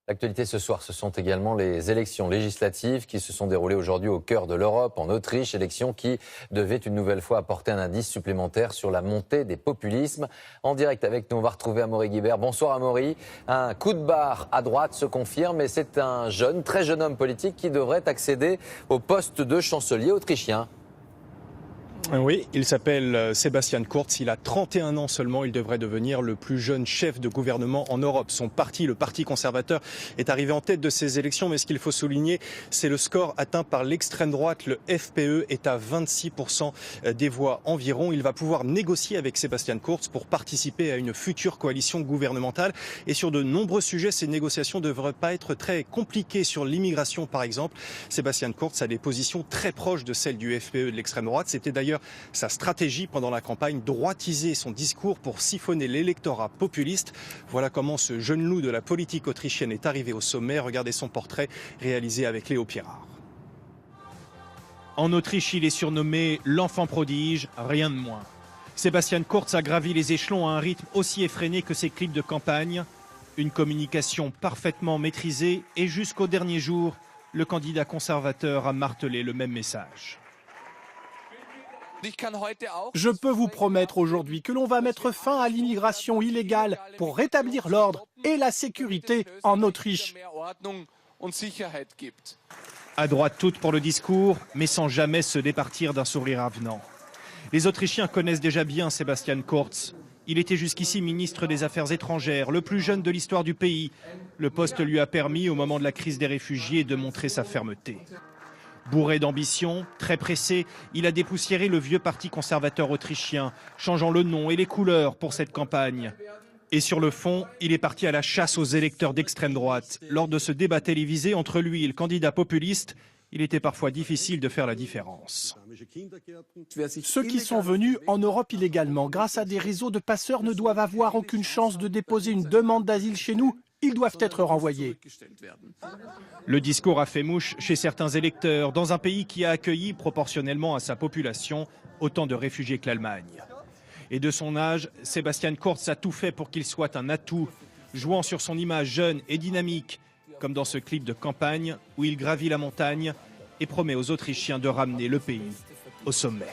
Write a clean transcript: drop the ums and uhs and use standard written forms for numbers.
L'actualité ce soir, ce sont également les élections législatives qui se sont déroulées aujourd'hui au cœur de l'Europe, en Autriche. Élections qui devaient une nouvelle fois apporter un indice supplémentaire sur la montée des populismes. En direct avec nous, on va retrouver Amaury Guibert. Bonsoir Amaury. Un coup de barre à droite se confirme et c'est un jeune, très jeune homme politique qui devrait accéder au poste de chancelier autrichien. Oui, il s'appelle Sebastian Kurz, il a 31 ans seulement, il devrait devenir le plus jeune chef de gouvernement en Europe. Son parti, le Parti conservateur, est arrivé en tête de ces élections, mais ce qu'il faut souligner, c'est le score atteint par l'extrême droite. Le FPE est à 26% des voix environ. Il va pouvoir négocier avec Sebastian Kurz pour participer à une future coalition gouvernementale. Et sur de nombreux sujets, ces négociations ne devraient pas être très compliquées. Sur l'immigration, par exemple, Sebastian Kurz a des positions très proches de celles du FPE de l'extrême droite. C'était d'ailleurs sa stratégie pendant la campagne, droitiser son discours pour siphonner l'électorat populiste. Voilà comment ce jeune loup de la politique autrichienne est arrivé au sommet. Regardez son portrait réalisé avec Léo Pierrard. En Autriche, il est surnommé l'enfant prodige, rien de moins. Sebastian Kurz a gravi les échelons à un rythme aussi effréné que ses clips de campagne. Une communication parfaitement maîtrisée et jusqu'au dernier jour, le candidat conservateur a martelé le même message. Je peux vous promettre aujourd'hui que l'on va mettre fin à l'immigration illégale pour rétablir l'ordre et la sécurité en Autriche. À droite toute pour le discours, mais sans jamais se départir d'un sourire avenant. Les Autrichiens connaissent déjà bien Sebastian Kurz. Il était jusqu'ici ministre des Affaires étrangères, le plus jeune de l'histoire du pays. Le poste lui a permis, au moment de la crise des réfugiés, de montrer sa fermeté. Bourré d'ambition, très pressé, il a dépoussiéré le vieux parti conservateur autrichien, changeant le nom et les couleurs pour cette campagne. Et sur le fond, il est parti à la chasse aux électeurs d'extrême droite. Lors de ce débat télévisé entre lui et le candidat populiste, il était parfois difficile de faire la différence. Ceux qui sont venus en Europe illégalement grâce à des réseaux de passeurs ne doivent avoir aucune chance de déposer une demande d'asile chez nous. Ils doivent être renvoyés. Le discours a fait mouche chez certains électeurs dans un pays qui a accueilli proportionnellement à sa population autant de réfugiés que l'Allemagne. Et de son âge, Sebastian Kurz a tout fait pour qu'il soit un atout, jouant sur son image jeune et dynamique, comme dans ce clip de campagne où il gravit la montagne et promet aux Autrichiens de ramener le pays au sommet.